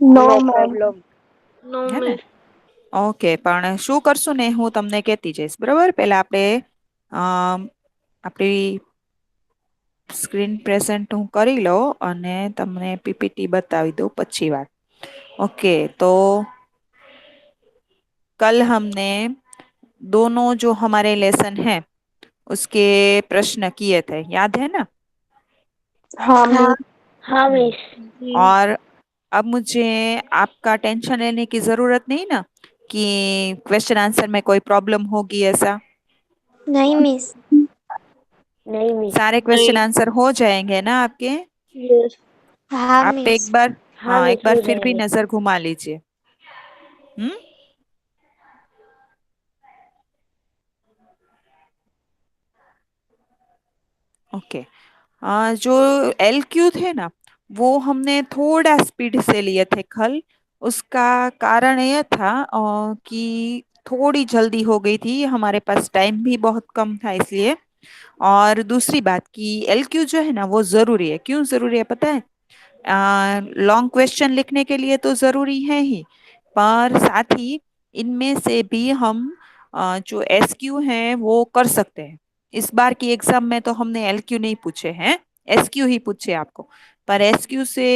નો નો ma'am. Problem. નો હે ને? Miss. Okay, પણ શું કરશું ને હું તમને કહેતી જઈશ, બરાબર? પહેલા આપણે આપણી સ્ક્રીન પ્રેઝન્ટ હું કરી લઉં અને તમને પીપીટી બતાવી દઉં પછી વાત. ओके, तो कल हमने दोनों जो हमारे लेसन हैं उसके प्रश्न किए थे, याद है ना? हाँ હા मिस. હા हम्म। મિસ. જી और अब मुझे आपका टेंशन लेने की जरूरत नहीं ना कि क्वेश्चन आंसर में कोई प्रॉब्लम होगी ऐसा। नहीं मिस. નહીં મિસ. सारे क्वेश्चन નહીં. आंसर हो जाएंगे ना आपके? યસ. हाँ आप मिस. एक बार, હા हाँ, एक મિસ बार हो फिर भी जाएंगे. नजर घुमा लीजिए। हम्म। ओके। जो एल क्यू थे ना वो हमने थोड़ा स्पीड से लिए थे कल। उसका कारण यह था कि थोड़ी जल्दी हो गई थी, हमारे पास टाइम भी बहुत कम था इसलिए। और दूसरी बात कि एल क्यू जो है ना वो जरूरी है। क्यों जरूरी है पता है? लॉन्ग क्वेश्चन लिखने के लिए तो जरूरी है ही, पर साथ ही इनमें से भी हम जो एस क्यू हैं वो कर सकते हैं। इस बार की एग्जाम में तो हमने एल क्यू नहीं पूछे हैं, एस क्यू ही पूछे आपको। पर एस क्यू से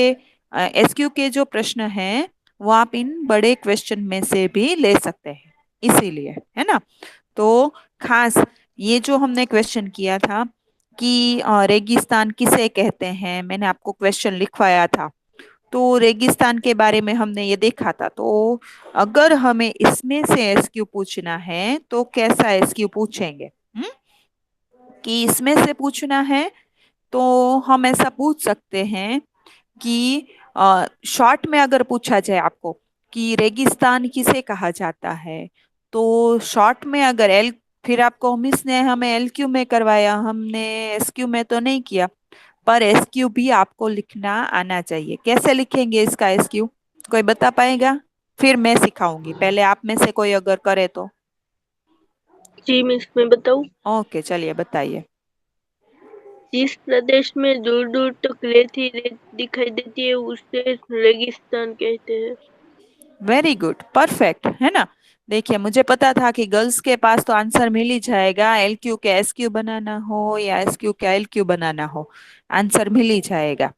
एस क्यू के जो प्रश्न हैं वो आप इन बड़े क्वेश्चन में से भी ले सकते हैं, इसीलिए, है ना? तो खास ये जो हमने क्वेश्चन किया था कि रेगिस्तान किसे कहते हैं, मैंने आपको क्वेश्चन लिखवाया था। तो रेगिस्तान के बारे में हमने ये देखा था। तो अगर हमें इसमें से एसक्यू पूछना है तो कैसा एसक्यू पूछेंगे? कि इसमें से पूछना है तो हम ऐसा पूछ सकते हैं कि शॉर्ट में अगर पूछा जाए आपको कि रेगिस्तान किसे कहा जाता है, तो शॉर्ट में अगर एल, फिर आपको मिस ने हमें एल क्यू में करवाया, हमने एस क्यू में तो नहीं किया। पर एस क्यू भी आपको लिखना आना चाहिए। कैसे लिखेंगे इसका एस क्यू, कोई बता पाएगा? फिर मैं सिखाऊंगी, पहले आप में से कोई अगर करे तो। जी मिस, मैं बताऊं? ओके, चलिए बताइए। जिस प्रदेश में दूर दूर तक रेत ही रेत दिखाई देती है उसे रेगिस्तान कहते हैं। वेरी गुड, परफेक्ट, है ना? देखिए, मुझे पता था कि गर्ल्स के पास तो आंसर मिल ही जाएगा, एल क्यू के एस क्यू बनाना हो या एस क्यू के एल क्यू बनाना हो, आंसर मिल ही जाएगा।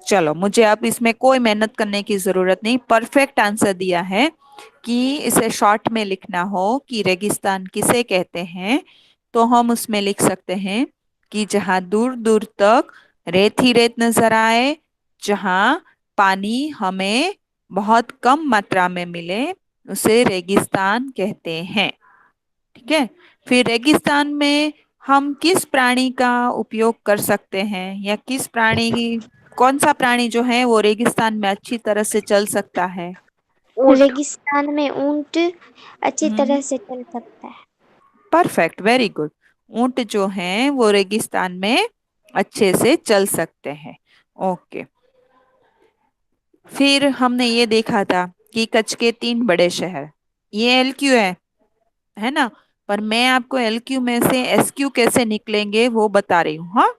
चलो, मुझे अब इसमें कोई मेहनत करने की जरूरत नहीं, परफेक्ट आंसर दिया है। कि इसे शॉर्ट में लिखना हो कि रेगिस्तान किसे कहते हैं, तो हम उसमें लिख सकते हैं कि जहां दूर दूर तक रेत ही रेत नजर आए, जहां पानी हमें बहुत कम मात्रा में मिले, उसे रेगिस्तान कहते हैं। ठीक है? फिर रेगिस्तान में हम किस प्राणी का उपयोग कर सकते हैं, या किस प्राणी की, कौन सा प्राणी जो है वो रेगिस्तान में अच्छी तरह से चल सकता है? ऊंट। रेगिस्तान में ऊंट अच्छी हम्म। तरह से चल सकता है. Perfect, very good. ऊंट जो हैं वो रेगिस्तान में अच्छे से चल सकते हैं। ओके। फिर हमने ये देखा था कि कच्छ के 3 बड़े शहर, ये एलक्यू है ना? पर मैं आपको एलक्यू में से एसक्यू कैसे निकलेंगे वो बता रही हूँ। हाँ,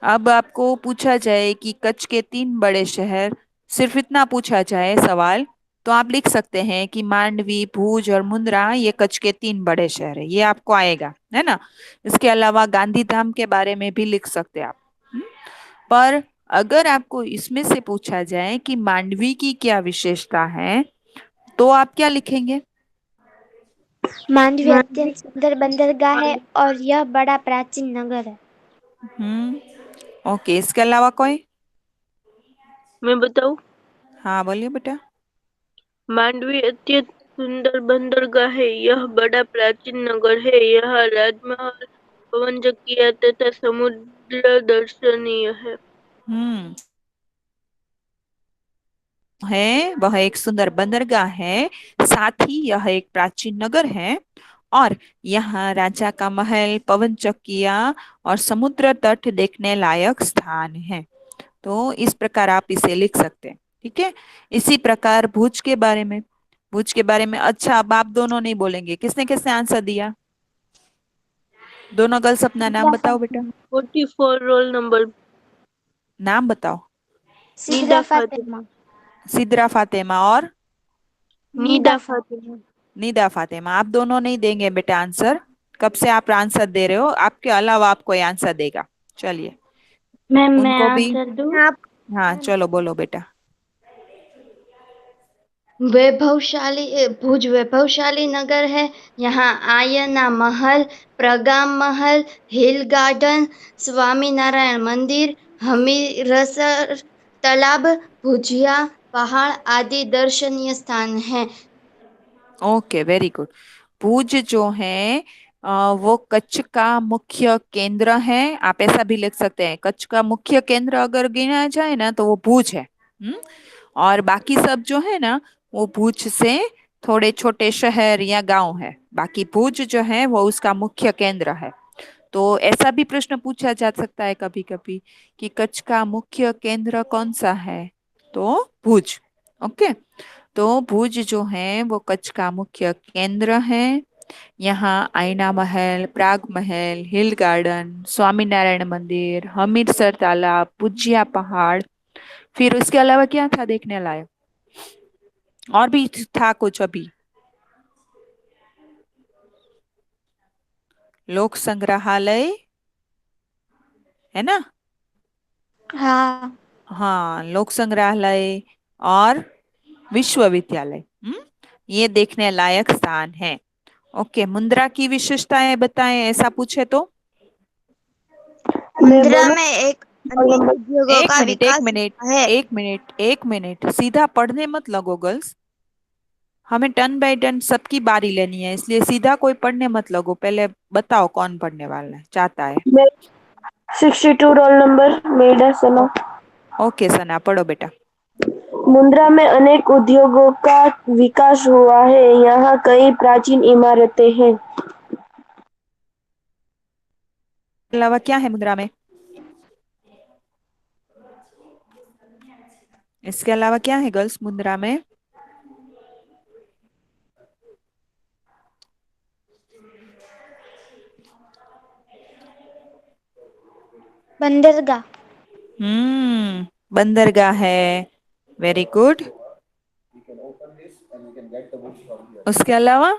अब आपको पूछा जाए कि कच्छ के 3 बड़े शहर, सिर्फ इतना पूछा जाए सवाल, तो आप लिख सकते हैं कि मांडवी, भुज और मुंद्रा ये कच्छ के 3 बड़े शहर है, ये आपको आएगा, है ना? इसके अलावा गांधीधाम के बारे में भी लिख सकते हैं आप। हम्म? पर अगर आपको इसमें से पूछा जाए कि मांडवी की क्या विशेषता है, तो आप क्या लिखेंगे? मांडवी मांडवी अत्यंत सुंदर बंदरगाह है और यह बड़ा प्राचीन नगर है. ओके, इसके अलावा कोई? मैं बताऊं? हाँ, बोलिए बेटा। मांडवी अत्यंत सुंदर बंदरगाह है, यह बड़ा प्राचीन नगर है, यहाँ राजमहल, पवन चक्कियां तथा समुद्र दर्शनीय है। हम्म है वह एक सुंदर बंदरगाह है, साथ ही यह एक प्राचीन नगर है, और यहाँ राजा का महल, पवन चक्किया और समुद्र तट देखने लायक स्थान है। तो इस प्रकार आप इसे लिख सकते हैं। ठीक है? इसी प्रकार भुज के बारे में, भुज के बारे में, अच्छा अब आप दोनों नहीं बोलेंगे, किसने किसने आंसर दिया? दोनों गर्ल्स अपना नाम बताओ बेटा। 44 रोल नंबर। नाम बताओ। सिद्रा निदा फातिमा. फातिमा। सिद्रा फातिमा और निदा फातिमा। निदा फातिमा। आप दोनों नहीं देंगे बेटा आंसर। कब से आप आंसर दे रहे हो? आपके अलावा आप कोई आंसर देगा? चलिए मैम मैं उनको भी। आंसर दूं? आप हाँ चलो बोलो बेटा। वैभवशाली भुज वैभवशाली नगर है। यहाँ आयना महल, प्रगाम महल, हिल गार्डन, स्वामी नारायण मंदिर, हमीरसर तालाब, भुजिया पहाड़ आदि दर्शनीय स्थान हैं। Okay very good. भुज जो है वो कच्छ का मुख्य केंद्र है। आप ऐसा भी लिख सकते हैं, कच्छ का मुख्य केंद्र अगर गिना जाए ना तो वो भुज है। और बाकी सब जो है ना वो भुज से थोड़े छोटे शहर या गांव है। बाकी भुज जो है वो उसका मुख्य केंद्र है। तो ऐसा भी प्रश्न पूछा जा सकता है कभी कभी कि कच्छ का मुख्य केंद्र कौन सा है? तो भुज। ओके। तो भुज जो है वो कच्छ का मुख्य केंद्र है। यहाँ आईना महल, प्राग महल, हिल गार्डन, स्वामीनारायण मंदिर, हमीरसर तालाब, भुजिया पहाड़, फिर उसके अलावा क्या था देखने लायक? और भी था कुछ अभी। लोक संग्रहालय है ना? हाँ। हाँ लोक संग्रहालय और विश्वविद्यालय। ये देखने लायक स्थान है। ओके मुंद्रा की विशेषताएं बताएं ऐसा पूछे तो। मुंद्रा में एक अनेक उद्योगों एक का मिनट एक विकास मिनट हुआ है। एक मिनट एक मिनट, सीधा पढ़ने मत लगो गर्ल्स। हमें टर्न बाय टर्न सबकी बारी लेनी है, इसलिए सीधा कोई पढ़ने मत लगो। पहले बताओ कौन पढ़ने वाला है चाहता है? 62 रोल नंबर मेडा ओ- सना। ओके सना पढ़ो बेटा। मुंद्रा में अनेक उद्योगों का विकास हुआ है। यहाँ कई प्राचीन इमारतें हैं। अलावा क्या है मुंद्रा में? इसके अलावा क्या है गर्ल्स मुंद्रा में? बंदरगाह। बंदरगाह है। Very good. उसके अलावा?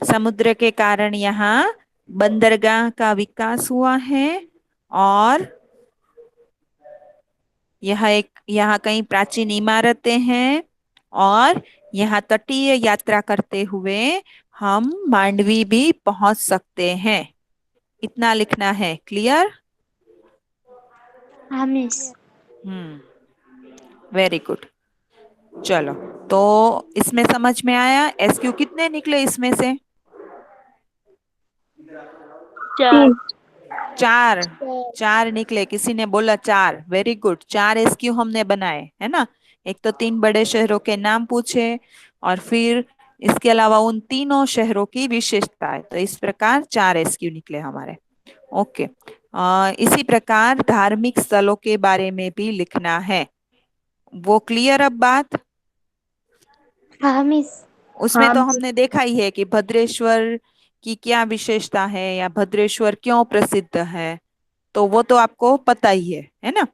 समुद्र के कारण यहाँ बंदरगाह का विकास हुआ है। और यहाँ कई प्राचीन इमारतें हैं। और यहाँ तटीय यात्रा करते हुए हम मांडवी भी पहुंच सकते हैं। इतना लिखना है। क्लियर? हाँ मिस। Very good. चलो तो इसमें समझ में आया। एसक्यू कितने निकले इसमें से? 4। चार। चार निकले। किसी ने बोला चार। Very good. चार एसक्यू हमने बनाए है ना। एक तो 3 बड़े शहरों के नाम पूछे और फिर इसके अलावा उन तीनों शहरों की विशेषताएं। तो इस प्रकार 4 एसक्यू निकले हमारे। ओके। इसी प्रकार धार्मिक स्थलों के बारे में भी लिखना है। वो क्लियर अब बात? हाँ मिस। उसमें तो हमने देखा ही है कि भद्रेश्वर की क्या विशेषता है या भद्रेश्वर क्यों प्रसिद्ध है। तो वो तो आपको पता ही है ना?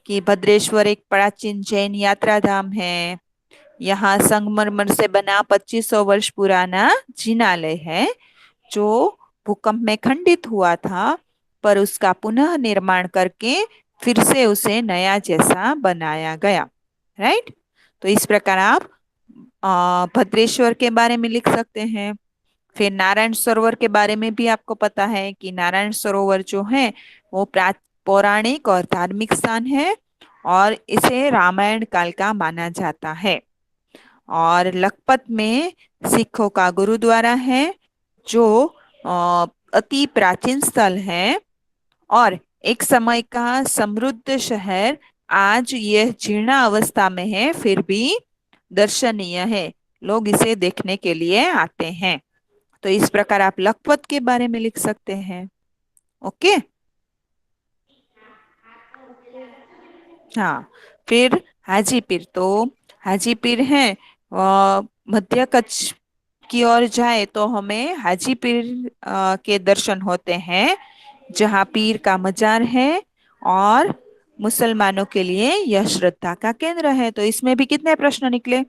कि भद्रेश्वर एक प्राचीन जैन यात्रा धाम है। यहाँ संगमरमर से बना 2500 वर्ष पुराना जिनालय है जो भूकंप में खंडित हुआ था, पर उसका पुनः निर्माण करके फिर से उसे नया जैसा बनाया गया। राइट। तो इस प्रकार आप भद्रेश्वर के बारे में लिख सकते हैं। फिर नारायण सरोवर के बारे में भी आपको पता है कि नारायण सरोवर जो है वो पौराणिक और धार्मिक स्थान है और इसे रामायण काल का माना जाता है। और लखपत में सिखों का गुरुद्वारा है जो अति प्राचीन स्थल है और एक समय का समृद्ध शहर आज यह जीर्ण अवस्था में है फिर भी दर्शनीय है। लोग इसे देखने के लिए आते हैं। तो इस प्रकार आप लखपत के बारे में लिख सकते हैं। ओके। हाँ। फिर हाजीपीर। तो हाजीपीर है मध्य कच्छ की ओर जाए तो हमें हाजीपीर के दर्शन होते हैं। जहाँ पीर का मजार है और मुसलमानों के लिए यह श्रद्धा का केंद्र है। तो इसमें भी कितने प्रश्न निकले?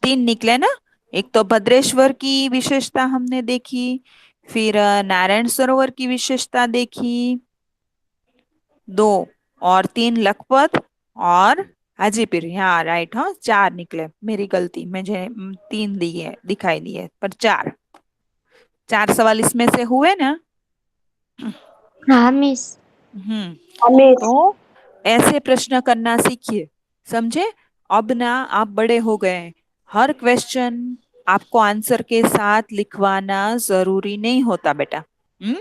3 निकले ना। एक तो भद्रेश्वर की विशेषता हमने देखी, फिर नारायण सरोवर की विशेषता देखी, 2 और 3 लखपत और हाजीपीर। हाँ राइट, हाँ 4 निकले, मेरी गलती, मुझे 3 दिए दिखाई दिए पर 4। 4 सवाल इसमें से हुए ना। हाँ मिस। हम्म। हमें तो ऐसे प्रश्न करना सीखिए, समझे? अब ना आप बड़े हो गए हैं, हर क्वेश्चन आपको आंसर के साथ लिखवाना जरूरी नहीं होता बेटा। हम्म।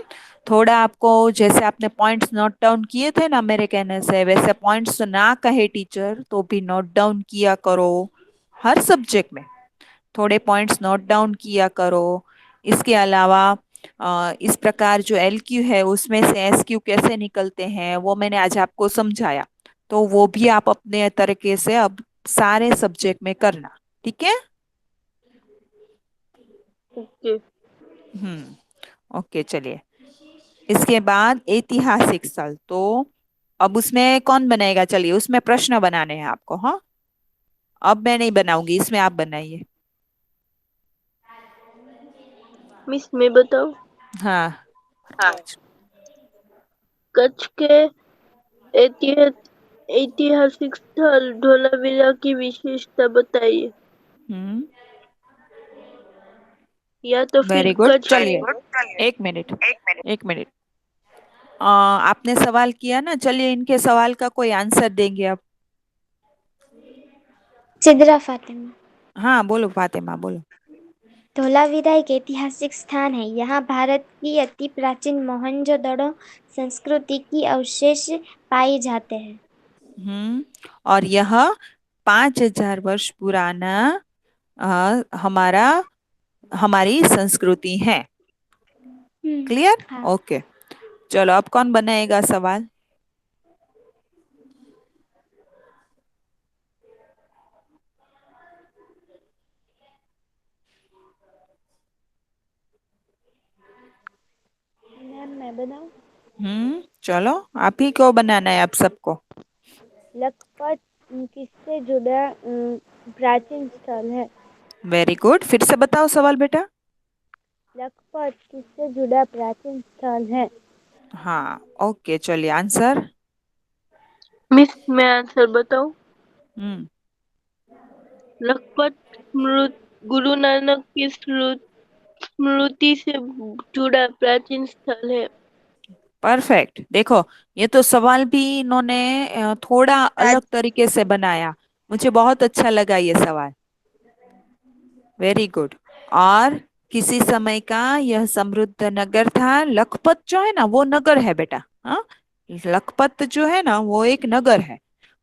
थोड़ा आपको, जैसे आपने पॉइंट्स नोट डाउन किए थे ना मेरे कहने से, वैसे पॉइंट्स ना कहे टीचर तो भी नोट डाउन किया करो। हर सब्जेक्ट में थोड़े पॉइंट्स नोट डाउन किया करो। इसके अलावा इस प्रकार जो एल क्यू है उसमें से एस क्यू कैसे निकलते हैं वो मैंने आज आपको समझाया, तो वो भी आप अपने तरीके से अब सारे सब्जेक्ट में करना। ठीक है? ओके। ओके चलिए। इसके बाद ऐतिहासिक स्थल, तो अब उसमें कौन बनाएगा? चलिए उसमें प्रश्न बनाने हैं आपको। हाँ, अब मैं नहीं बनाऊंगी, इसमें आप बनाइए। मिस मैं बताऊं? हाँ। कच्छ के ऐतिहासिक स्थल धोलावीरा की विशेषता बताइए, हम्म। या तो फिर वेरी गुड, कच्छ चलिए 1 मिनट, 1 मिनट। आपने सवाल किया ना, चलिए इनके सवाल का कोई आंसर देंगे अब। सिदरा फातिमा। हाँ बोलो फातिमा, बोलो। धोलावीरा एक ऐतिहासिक स्थान है। यहाँ भारत की अति प्राचीन मोहनजोदड़ो संस्कृति की अवशेष पाए जाते हैं। और यह 5,000 वर्ष पुराना हमारा हमारी संस्कृति है। क्लियर? हाँ। ओके। चलो अब कौन बनाएगा सवाल? मैम मैं बनाऊं? चलो आप ही को बनाना है अब सबको। लखपत किससे जुड़ा प्राचीन स्थल है? वेरी गुड, फिर से बताओ सवाल बेटा। लखपत किससे जुड़ा प्राचीन स्थल है? हाँ ओके, चलिए आंसर। मिस मैं आंसर बताऊं? हम्म। लखपत गुरु नानक की स्मृति से जुड़ा प्राचीन स्थल है। परफेक्ट। देखो, ये तो सवाल भी इन्होंने थोड़ा अलग तरीके से बनाया, मुझे बहुत अच्छा लगा ये सवाल। Very good. और किसी समय का यह समृद्ध नगर था। लखपत जो है ना वो नगर है बेटा। हाँ, लखपत जो है ना वो एक नगर है।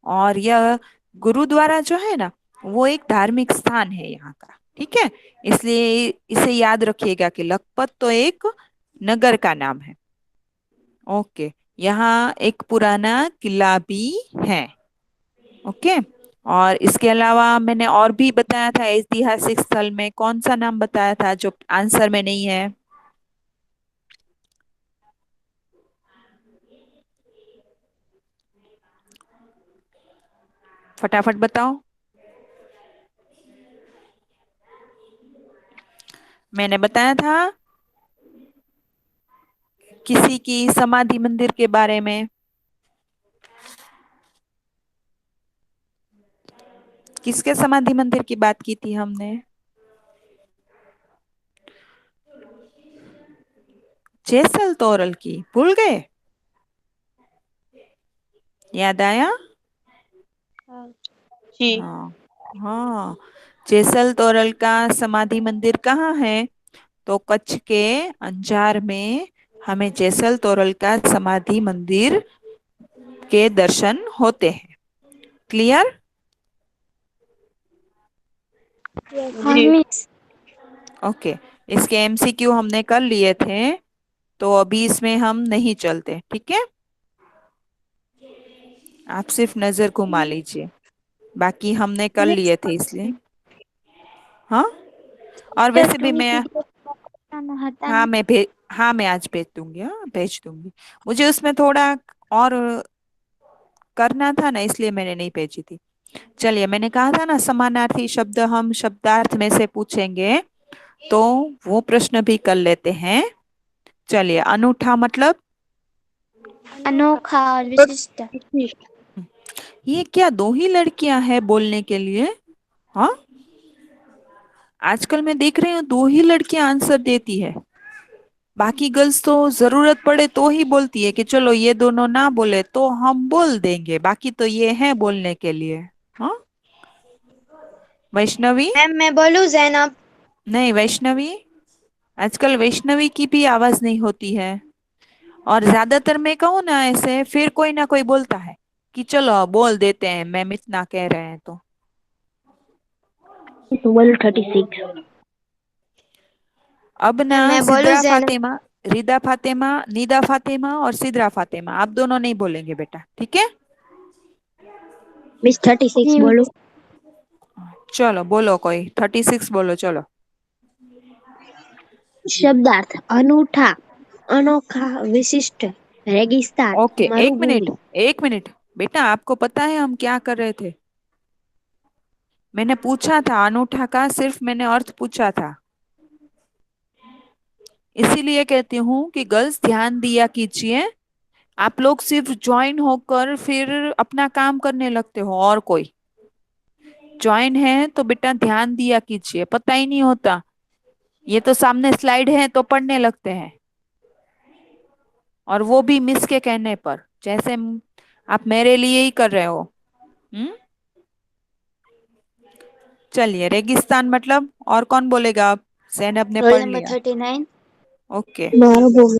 और यह गुरुद्वारा जो है ना वो एक धार्मिक स्थान है यहाँ का। ठीक है, इसलिए इसे याद रखिएगा कि लखपत तो एक नगर का नाम है। ओके। यहाँ एक पुराना किला भी है। ओके। और इसके अलावा मैंने और भी बताया था, ऐतिहासिक स्थल में कौन सा नाम बताया था जो आंसर में नहीं है? फटाफट बताओ। मैंने बताया था किसी की समाधि मंदिर के बारे में। किसके समाधि मंदिर की बात की थी हमने? जैसल तोरल की, भूल गए? याद आया? हाँ। जी। हाँ। हाँ, जैसल तोरल का समाधि मंदिर कहाँ है? तो कच्छ के अंजार में हमें जैसल तोरल का समाधि मंदिर के दर्शन होते हैं। क्लियर? हाँ जी। मिस। ओके। इसके एमसीक्यू हमने कर लिए थे, तो अभी इसमें हम नहीं चलते। ठीक है, आप सिर्फ नजर घुमा लीजिए, बाकी हमने कर लिए मिस थे इसलिए। हाँ, और तो वैसे भी तुम्हें मैं, पीडीएफ बनाना आता हाँ ना। मैं हाँ मैं आज भेज दूंगी, हाँ भेज दूंगी। मुझे उसमें थोड़ा और करना था ना, इसलिए मैंने नहीं भेजी थी। चलिए, मैंने कहा था ना समानार्थी शब्द हम शब्दार्थ में से पूछेंगे, तो वो प्रश्न भी कर लेते हैं। चलिए, अनूठा मतलब, अनोखा और विशिष्ट। ये क्या दो ही लड़कियां हैं बोलने के लिए? हाँ, आजकल मैं देख रही हूँ दो ही लड़कियां आंसर देती है। बाकी गर्ल्स तो जरूरत पड़े तो ही बोलती है कि चलो ये दोनों ना बोले तो हम बोल देंगे, बाकी तो ये है बोलने के लिए। हाँ, वैष्णवी। मैम मैं बोलूं जैनब। नहीं, वैष्णवी, आजकल वैष्णवी की भी आवाज नहीं होती है। और ज्यादातर मैं कहूँ ना ऐसे, फिर कोई ना कोई बोलता है कि चलो बोल देते हैं, मैम इतना कह रहे हैं तो। 12:36। अब ना मैं बोलूं सिद्रा जैनब। फातिमा, रिदा फातिमा, निदा फातिमा और सिद्रा फातिमा, आप दोनों नहीं बोलेंगे बेटा, ठीक है? मिस 36 जी। बोलो। चलो बोलो, कोई 36 बोलो, चलो। शब्दार्थ अनूठा, अनोखा, विशिष्ट, रेगिस्तान, ओके, एक मरुभूमि। मिनट, एक मिनट। बेटा, आपको पता है हम क्या कर रहे थे? मैंने पूछा था अनूठा का, सिर्फ मैंने अर्थ पूछा था। इसीलिए कहती हूँ कि गर्ल्स ध्यान दिया कीजिए। आप लोग सिर्फ ज्वाइन होकर फिर अपना काम करने लगते हो, और कोई ज्वाइन है तो बेटा ध्यान दिया कीजिए, पता ही नहीं होता। ये तो सामने स्लाइड है तो पढ़ने लगते हैं, और वो भी मिस के कहने पर, जैसे आप मेरे लिए ही कर रहे हो। हम्म। चलिए, रेगिस्तान मतलब, और कौन बोलेगा? आप, जैनब ने रोल पढ़ नंबर लिया। 39। ओके। मरुभूमि।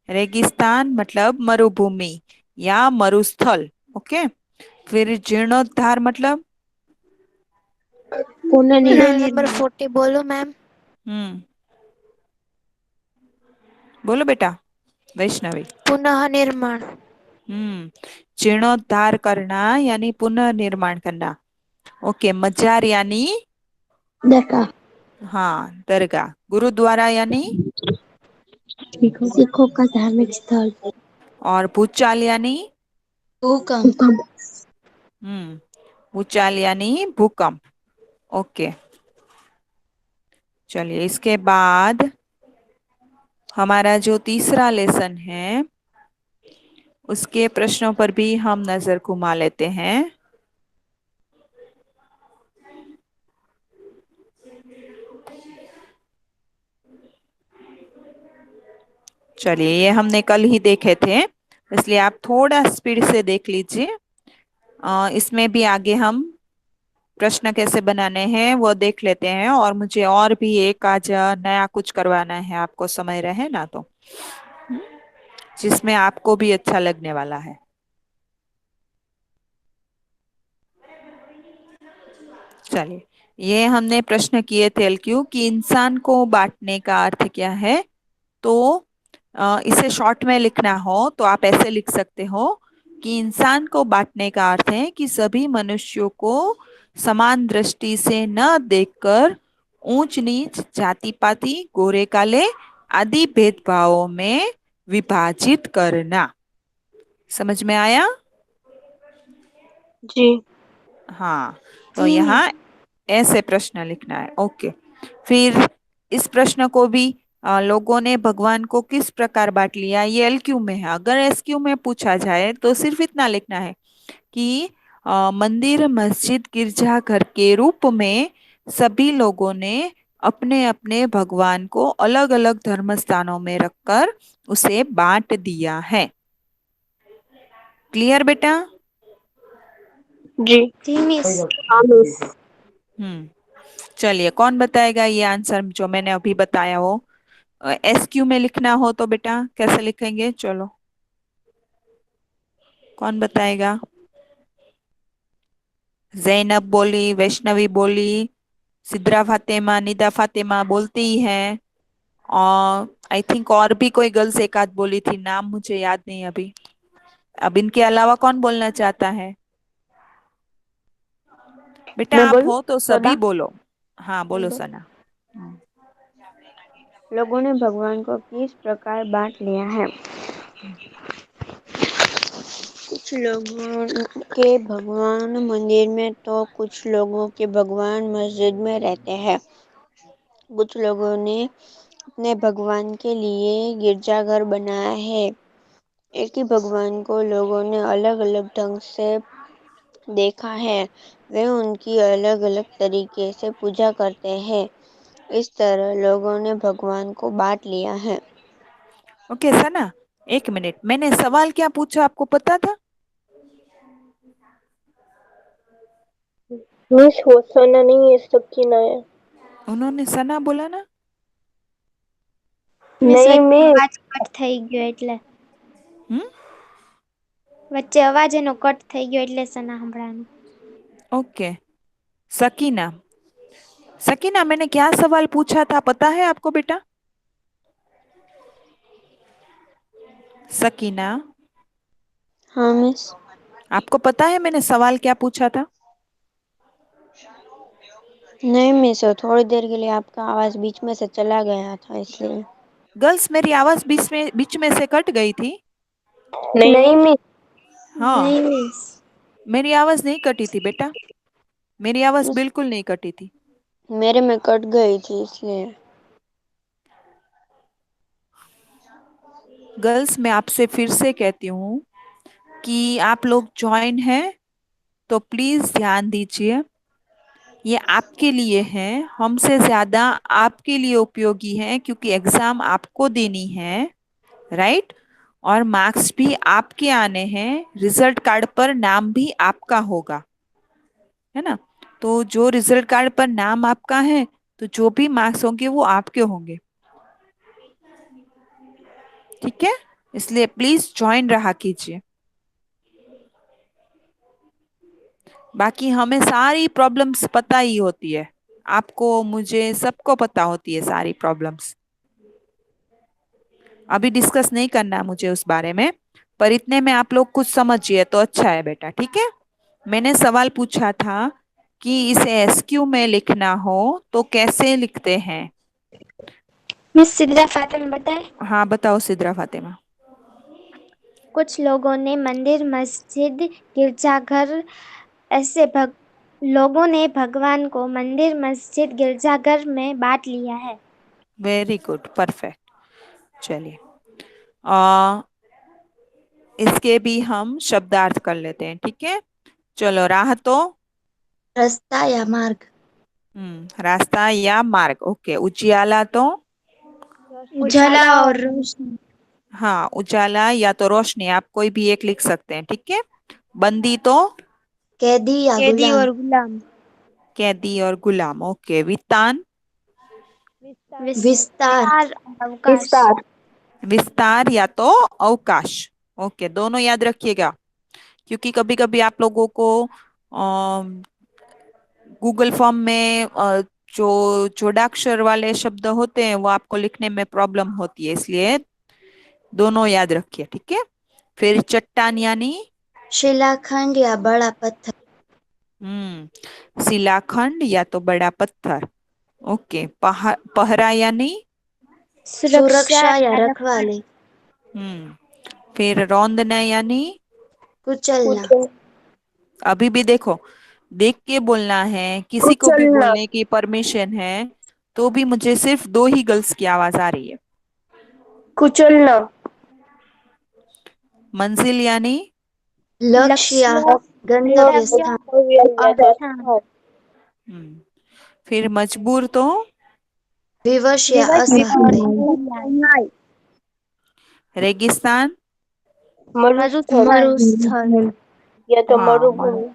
रेगिस्तान मतलब मरुभूमि या मरुस्थल। ओके। फिर जीर्णोद्धार मतलब, रोल नंबर पुनर्निर्माण। 40 बोलो मैम। हम्म, बोलो बेटा, वैष्णवी। पुनः निर्माण। हम्म, जीर्णोद्धार करना यानी पुनर्निर्माण करना। ओके, मजार यानी, दरगाह। हाँ दरगाह। गुरुद्वारा यानी, सिखों का धार्मिक स्थल। और भूचाल यानी, भूकंप। भूकंप। हम्म, भूचाल यानी भूकंप। ओके। चलिए, इसके बाद हमारा जो तीसरा लेसन है, उसके प्रश्नों पर भी हम नजर घुमा लेते हैं। चलिए, ये हमने कल ही देखे थे, इसलिए आप थोड़ा स्पीड से देख लीजिए। इसमें भी आगे हम प्रश्न कैसे बनाने हैं वो देख लेते हैं, और मुझे और भी एक आज नया कुछ करवाना है, आपको समय रहे ना तो, हम्म, जिसमें आपको भी अच्छा लगने वाला है। चलिए, ये हमने प्रश्न किए थे एलक्यू कि इंसान को बांटने का अर्थ क्या है। तो इसे शॉर्ट में लिखना हो तो आप ऐसे लिख सकते हो कि इंसान को बांटने का अर्थ है कि सभी मनुष्यों को समान दृष्टि से न देखकर ऊंच नीच, जाति पाति, गोरे काले आदि भेदभावों में विभाजित करना। समझ में आया? जी। हाँ, तो जी यहाँ मिस। ऐसे प्रश्न लिखना है। ओके। फिर इस प्रश्न को भी, लोगों ने भगवान को किस प्रकार बांट लिया, ये एलक्यू में है। अगर एसक्यू में पूछा जाए तो सिर्फ इतना लिखना है कि मंदिर, मस्जिद, गिरजाघर के रूप में सभी लोगों ने अपने अपने भगवान को अलग अलग धर्म स्थानों में रखकर उसे बांट दिया है। क्लियर बेटा? जी। जी मिस। हाँ मिस। हम्म। चलिए, कौन बताएगा ये आंसर जो मैंने अभी बताया हो? एसक्यू में लिखना हो तो बेटा कैसे लिखेंगे? चलो, कौन बताएगा? जैनब बोली, वैष्णवी बोली, सिद्रा फातिमा, निदा फातिमा बोलती ही है, और आई थिंक और भी कोई गर्ल्स एक आध बोली थी, नाम मुझे याद नहीं अभी। अब इनके अलावा कौन बोलना चाहता है? बेटा मैं आप बोलूं? हो तो सभी बोलो। हाँ बोलो सना। लोगों ने भगवान को किस प्रकार बांट लिया है? कुछ लोगों के भगवान मंदिर में तो कुछ लोगों के भगवान मस्जिद में रहते हैं। कुछ लोगों ने अपने भगवान के लिए गिरजाघर बनाया है। एक ही भगवान को लोगों ने अलग अलग ढंग से देखा है। वे उनकी अलग अलग तरीके से पूजा करते हैं। इस तरह लोगों ने भगवान को बांट लिया है। ओके सना, एक मिनट, मैंने सवाल क्या पूछा आपको पता था? मिस वो सना नहीं है, सकीना है। उन्होंने सना बोला ना? મિસ नहीं વચ્ચે मिस। અવાજ કટ થઈ ગયો એટલે हम्म। વચ્ચે અવાજ એનો કટ થઈ ગયો એટલે સના સંભળાનું. ओके सकीना, सकीना मैंने क्या सवाल पूछा था पता है आपको बेटा? सकीना हाँ मिस। आपको पता है मैंने सवाल क्या पूछा था? नहीं मिस, थोड़ी देर के लिए आपका आवाज बीच में से चला गया था इसलिए। गर्ल्स मेरी आवाज बीच में से कट गई थी? नहीं मिस। हाँ, નહીં મિસ. मेरी आवाज नहीं कटी थी बेटा, मेरी आवाज बिल्कुल नहीं कटी थी। मेरे में कट गई थी इसलिए। गर्ल्स मैं आपसे फिर से कहती हूँ कि आप लोग ज्वाइन हैं तो प्लीज ध्यान दीजिए, ये आपके लिए है, हमसे ज्यादा आपके लिए उपयोगी है क्योंकि एग्जाम आपको देनी है, राइट? और मार्क्स भी आपके आने हैं, रिजल्ट कार्ड पर नाम भी आपका होगा, है ना? तो जो रिजल्ट कार्ड पर नाम आपका है तो जो भी मार्क्स होंगे वो आपके होंगे, ठीक है? इसलिए प्लीज ज्वाइन रहा कीजिए। बाकी हमें सारी प्रॉब्लम्स पता ही होती है, आपको मुझे सबको पता होती है सारी प्रॉब्लम्स। अभी डिस्कस नहीं करना मुझे उस बारे में, पर इतने में आप लोग कुछ समझिए तो अच्छा है बेटा, ठीक है? मैंने सवाल पूछा था कि इसे एसक्यू में लिखना हो तो कैसे लिखते हैं? મિસ સિદ્રા ફાતિમા बताए. हाँ बताओ सिद्रा फातिमा। कुछ लोगों ने मंदिर मस्जिद गिरजाघर ऐसे लोगों ने भगवान को मंदिर मस्जिद गिरजाघर में बांट लिया है. Very good, perfect. चलिए आ इसके भी हम शब्दार्थ कर लेते हैं, ठीक है? चलो, राह तो रास्ता या मार्ग। रास्ता या मार्ग, ओके। उजियाला तो उजाला और रोशनी. हाँ, उजाला या तो रोशनी, आप कोई भी एक लिख सकते हैं, ठीक है? बंदी तो कैदी या कैदी गुलाम। और गुलाम. कैदी और गुलाम, ओके। वितान विस्तार। विस्तार और अवकाश. विस्तार या तो अवकाश, ओके। दोनों याद रखिएगा क्योंकि कभी कभी आप लोगों को गूगल फॉर्म में जो जोड़ाक्षर वाले शब्द होते हैं वो आपको लिखने में प्रॉब्लम होती है, इसलिए दोनों याद रखिए, ठीक है? फिर चट्टान यानी शिलाखंड या बड़ा पत्थर। शिलाखंड या तो बड़ा पत्थर, ओके। पहरा यानी सुरक्षा या रखवाली. रखवाली। फिर रौंदना यानी कुचलना। अभी भी देखो, देख के बोलना है, किसी को भी कुचलना। बोलने की परमिशन है, तो भी मुझे सिर्फ दो ही गर्ल्स की आवाज आ रही है। कुचलना। मंजिल यानी लक्ष्य या गंतव्य स्थान। स्थान. हम्म, फिर मजबूर तो विवश या असहाय। रेगिस्तान मरुस्थल. या तो हाँ मरुभूमि।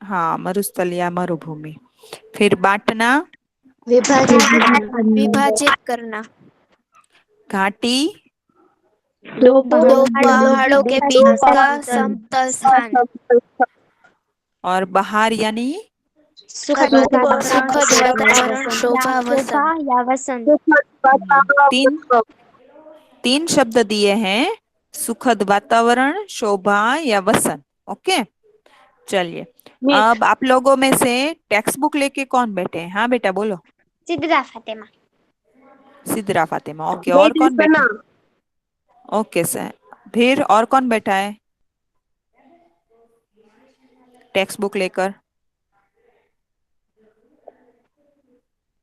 हाँ, मरुस्थल या मरुभूमि। फिर बांटना विभाजित करना। विभाजित करना. घाटी दो दो पहाड़ों के बीच का समतल स्थान. और बहार यानी सुखद वातावरण. शोभा या वसंत. तीन तीन शब्द दिए हैं, सुखद वातावरण, शोभा या वसंत, ओके। चलिए मिस। अब आप लोगों में से टेक्स्ट बुक लेके कौन बैठे हैं? हाँ बेटा बोलो। सिद्रा फातिमा। सिद्रा फातिमा, ओके। और जयश्री कौन बैठा सना। है? Okay sir. फिर और कौन बैठा है टेक्स्ट बुक लेकर?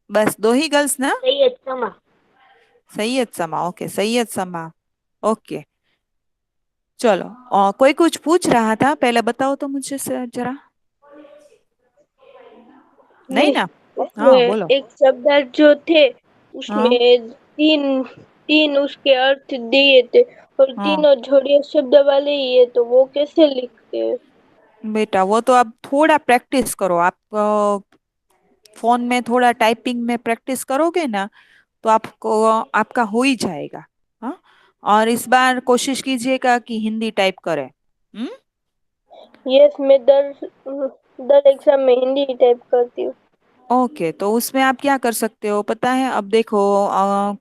बस दो ही गर्ल्स ना? सैयद समा। सैयद समा, ओके सैयद समा। ओके चलो। कोई कुछ पूछ रहा था, पहले बताओ तो मुझे जरा। नहीं मिस, ना? हाँ उसमें बोलो। एक शब्दार्थ जो थे हाँ उसमें तीन तीन उसके अर्थ दिए थे और हाँ तीनों जोड़िया शब्द वाले ही है, तो वो कैसे लिखते हैं? बेटा वो तो आप थोड़ा प्रैक्टिस करो। आप फोन में थोड़ा टाइपिंग में प्रैक्टिस करोगे ना तो आपको आपका हो ही जाएगा। हाँ। और इस बार कोशिश कीजिएगा कि हिंदी टाइप करें। हम्म। यस, मैं दर दर एग्जाम में हिंदी टाइप करती हूँ। ओके तो उसमें आप क्या कर सकते हो पता है? अब देखो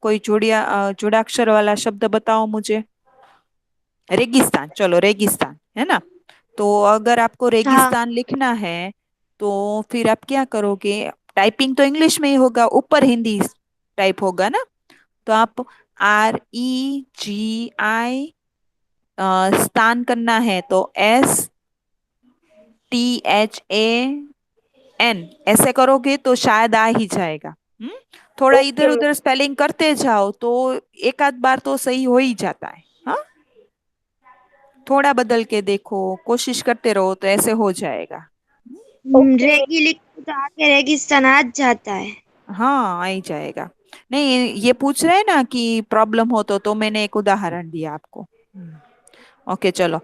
कोई जोड़ाक्षर वाला शब्द बताओ मुझे। रेगिस्तान, चलो रेगिस्तान है ना। तो अगर आपको हाँ। रेगिस्तान लिखना है तो फिर आप क्या करोगे? टाइपिंग तो इंग्लिश में ही होगा, ऊपर हिंदी टाइप होगा ना। तो आप REGI स्थान करना है तो STHAN ऐसे करोगे तो शायद आ ही जाएगा। हम्म। थोड़ा ओके इधर मिस। उधर स्पेलिंग करते जाओ तो एक आध बार तो सही हो ही जाता है। हाँ। थोड़ा बदल के देखो, कोशिश करते रहो तो ऐसे हो जाएगा। Okay miss. रेगी लिखो तो आगे रेगिस्तान आ जाता है। हाँ आ ही जाएगा। नहीं ये पूछ रहे हैं ना कि प्रॉब्लम हो तो मैंने एक उदाहरण दिया आपको। ओके चलो।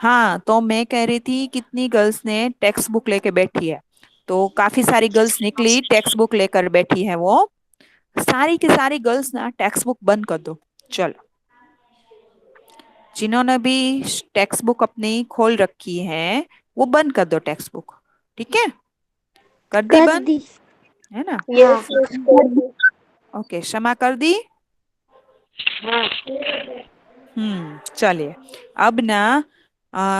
हाँ तो मैं कह रही थी कितनी गर्ल्स ने टेक्स्ट बुक लेके बैठी है। तो काफी सारी गर्ल्स निकली टेक्स्ट बुक लेकर बैठी है वो। सारी की सारी गर्ल्स ना टेक्स्ट बुक बंद कर दो। चलो। जिन्होंने भी टेक्स्ट बुक अपनी खोल रखी है वो बंद कर दो टेक्स्ट बुक। ठीक है? कर दी कर बंद? दी। है ना? हाँ। यस यस कर दी। ओके क्षमा कर दी। हाँ। चलिए। अब ना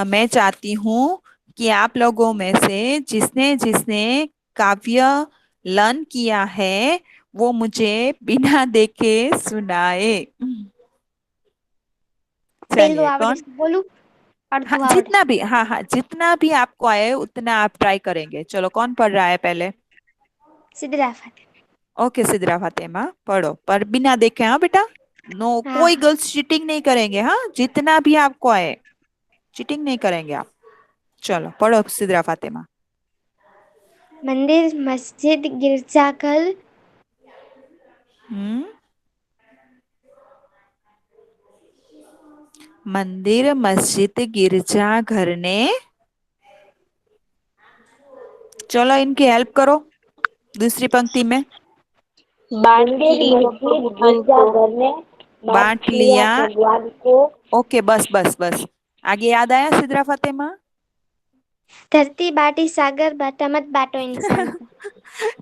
मैं चाहती हूँ कि आप लोगों में से जिसने जिसने काव्य लर्न किया है वो मुझे बिना देखे सुनाए। पहलू चलिए आवड़े कौन? से बोलू, हाँ अर्धू आवड़े जितना से। भी, हाँ हाँ जितना भी आपको आए उतना आप ट्राई करेंगे। चलो कौन पढ़ रहा है पहले? सिद्रा फातिमा। ओके सिद्रा फातिमा पढ़ो, पर बिना देखे। हाँ बेटा। नो, कोई हाँ। गर्ल्स चीटिंग नहीं करेंगे। हाँ जितना भी आपको आए चीटिंग नहीं करेंगे आप। चलो पढ़ो सिद्रा फातिमा। मंदिर, मस्जिद, गिरजाघर। हम्म। मंदिर मस्जिद गिरजा घर ने, चलो इनकी हेल्प करो दूसरी पंक्ति में। बांट मंदिर ली मस्जिद भगवान को। गिरजाघर ने बांट बांट लिया लिया। भगवान को। ओके बस बस बस। आगे याद आया सिद्रा फातिमा? धरती बाटी सागर बाटा, मत बांटो इंसान को।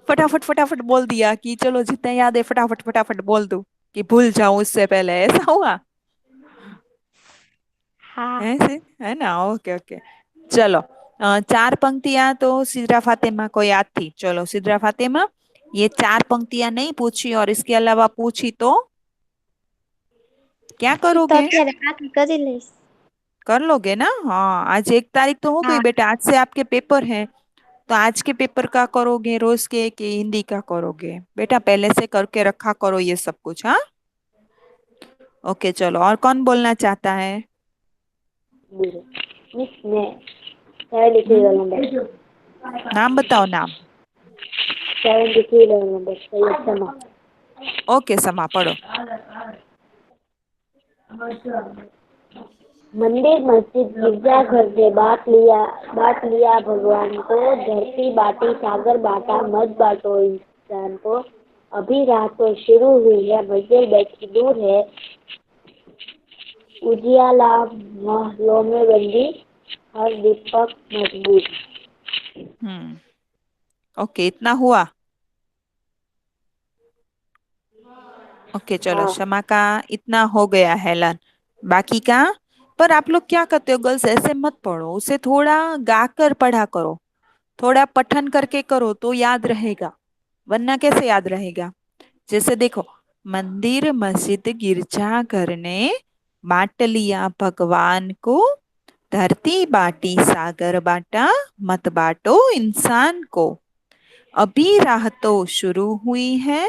फटाफट फटाफट बोल दिया कि चलो जितना याद है फटाफट फटाफट बोल दूं कि भूल जाऊं उससे पहले। ऐसा हुआ? हाँ। ऐसे है ना? Okay okay. चलो। चार पंक्तियां तो सिद्रा फातिमा को याद थी। चलो सिद्रा फातिमा ये चार पंक्तियां नहीं पूछी और इसके अलावा पूछी तो क्या तो करोगे? અત્યારે આખી કરી લઈશ। कर लोगे ना? हाँ आज 1 तारीख तो हो गई हाँ। बेटा, आज से आपके पेपर हैं। तो आज के पेपर का करोगे रोज के कि हिंदी का करोगे? बेटा पहले से करके रखा करो ये सब कुछ। हाँ। ओके चलो। और कौन बोलना चाहता है? मिस ने शायद लिखी हम्म। रोल नंबर नाम बताओ नाम। 73 रोल नंबर सैयद समा। ओके समा पढ़ो। मंदिर मस्जिद गिरजाघर ने बांट लिया भगवान को। धरती बाटी सागर बाटा, मत बांटो इंसान को। अभी रात तो शुरू हुई है, मंजिल बैठी दूर है। उजियाला महलों में बंदी, हर दीपक मजबूत। हम्म। ओके इतना हुआ। ओके चलो हाँ। क्षमा का इतना हो गया है लन। बाकी का, पर आप लोग क्या करते हो गर्ल्स? ऐसे मत पढ़ो, उसे थोड़ा गा कर पढ़ा करो। थोड़ा पठन करके करो तो याद रहेगा, वरना कैसे याद रहेगा। जैसे देखो, मंदिर मस्जिद गिरजाघर ने बांट लिया भगवान को, धरती बाटी सागर बाटा, मत बाटो इंसान को। अभी राह तो शुरू हुई है,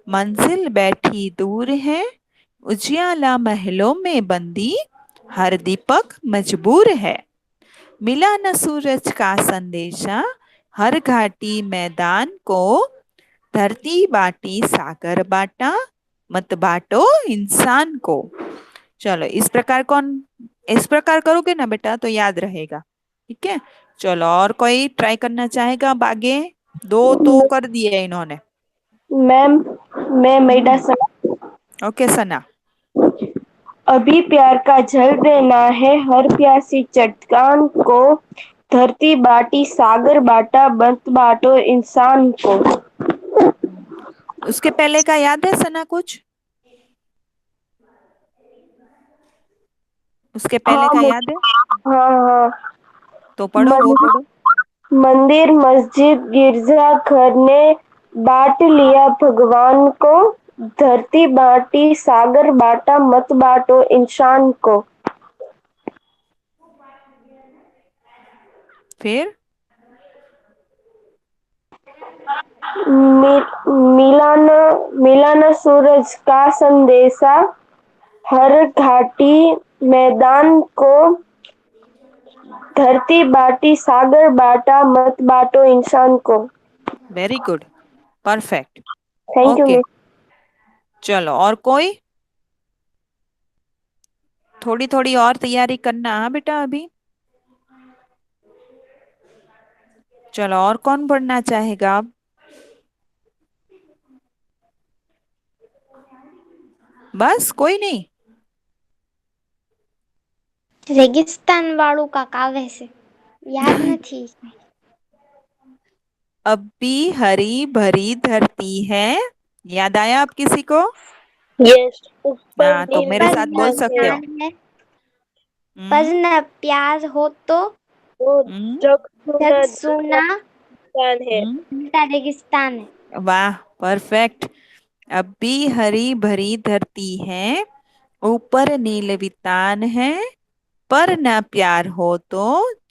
मंजिल बैठी दूर है, उजियाला महलों में बंदी, हर दीपक मजबूर है। मिला न सूरज का संदेशा, हर घाटी मैदान को, धरती बाटी सागर बाटा, मत बाटो इंसान को। चलो इस प्रकार करोगे ना बेटा तो याद रहेगा। ठीक है, चलो और कोई ट्राई करना चाहेगा अब आगे? दो तो कर दिए इन्होंने। मैम, मैं मैडा हम्म, ओके सना। अभी प्यार का जल देना है हर प्यासी चट्टान को, धरती बाटी सागर बाटा, मत बाटो इंसान को। उसके पहले का याद है सना कुछ? उसके पहले हाँ का याद है? हाँ हाँ। तो पढ़ो, वो पढ़ो। मंदिर मस्जिद गिरजाघर ने बांट लिया भगवान को, धरती बाटी सागर बाटा, मत बाटो इंसान को। फिर मिला न सूरज का संदेशा, हर घाटी मैदान को, धरती बाटी सागर बाटा, मत बाटो इंसान को। Very good, perfect. Thank you okay, miss. चलो और कोई? थोड़ी थोड़ी और तैयारी करना हाँ बेटा अभी। चलो और कौन पढ़ना चाहेगा अब? बस कोई नहीं? રેગિસ્તાન વાળું કાંક આવે છે, યાદ નથી. अभी हरी भरी धरती है, याद आया अब किसी को? यस, ऊपर हाँ तो मेरे नीले पर साथ न बोल आसमान सकते है, हो। प्यार है, पर हम्म न प्यार हो तो वो हम्म जग जग सुना सुना रेगिस्तान है। उल्टा रेगिस्तान है. वाह, परफेक्ट। अभी हरी भरी धरती है, ऊपर नील वितान है, पर न प्यार हो तो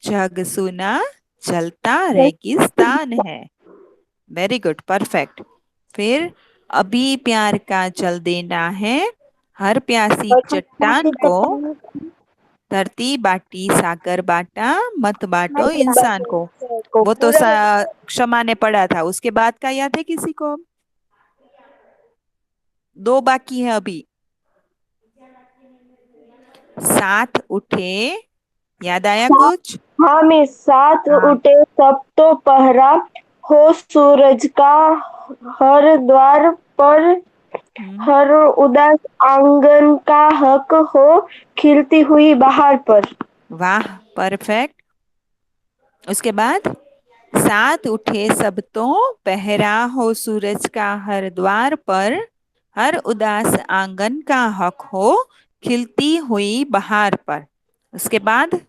जग सुना जलता रेगिस्तान है। Very good, perfect. फिर अभी प्यार का जल देना है हर प्यासी चट्टान को, धरती बाटी सागर बाटा, मत बाटो इंसान को। को वो तो पूरा क्षमा ने पढ़ा था, उसके बाद का याद है किसी को? दो बाकी है अभी। साथ उठे, याद आया कुछ? हाँ मिस, साथ हाँ। उठे सब तो पहरा हो सूरज का, हर द्वार पर, हम्म, हर उदास आंगन का हक हो, खिलती हुई बहार पर। वाह, परफेक्ट। उसके बाद साथ उठे सब तो पहरा हो सूरज का हर द्वार पर, हर उदास आंगन का हक हो खिलती हुई बहार पर। उसके बाद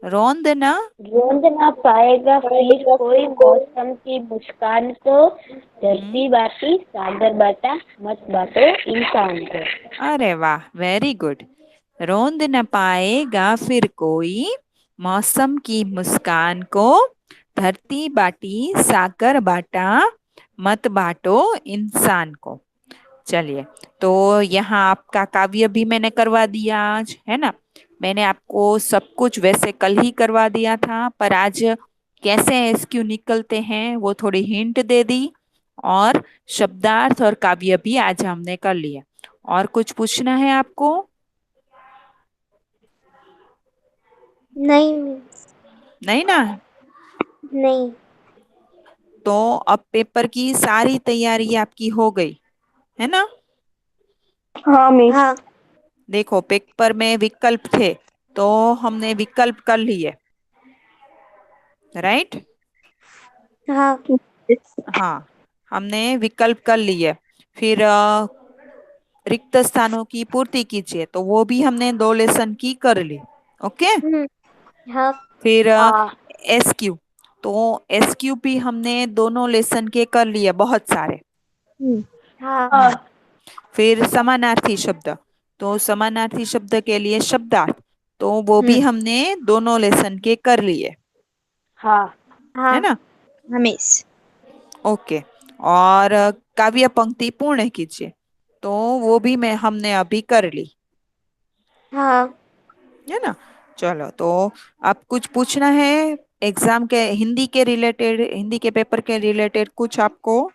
रोंद न, रोंद ना पाएगा फिर पाएगा कोई फिर कोई मौसम की मुस्कान को, हम्म, धरती बाटी सागर बाटा, मत बाटो इंसान को। अरे वाह, वेरी गुड। रोंद न पाएगा फिर कोई मौसम की मुस्कान को, धरती बाटी सागर बाटा, मत बाटो इंसान को। चलिए, तो यहाँ आपका काव्य भी मैंने करवा दिया आज, है ना। मैंने आपको सब कुछ वैसे कल ही करवा दिया था, पर आज कैसे एसक्यू निकलते हैं वो थोड़ी हिंट दे दी, और शब्दार्थ और काव्य भी आज हमने कर लिया। और कुछ पूछना है आपको? नहीं. नहीं ना? नहीं. तो अब पेपर की सारी तैयारी आपकी हो गई, है ना। हाँ मिस। हाँ. देखो, पेपर में विकल्प थे तो हमने विकल्प कर लिए, राइट। हाँ. हाँ, हमने विकल्प कर लिए। फिर रिक्त स्थानों की पूर्ति कीजिए, तो वो भी हमने 2 लेसन की कर ली। ओके। हम्म. हाँ. फिर हाँ एसक्यू, तो SQP हमने दोनों लेसन के कर लिए बहुत सारे। हाँ। फिर समानार्थी शब्द, तो समानार्थी शब्द के लिए शब्दार्थ, तो वो भी हमने दोनों लेसन के कर लिए, हाँ। है ना? हमेश। ओके। और काव्य पंक्ति पूर्ण कीजिए, तो वो भी मैं हमने अभी कर ली, हाँ। है ना? चलो, तो अब कुछ पूछना है एग्जाम के हिंदी के रिलेटेड, हिंदी के पेपर के रिलेटेड कुछ आपको?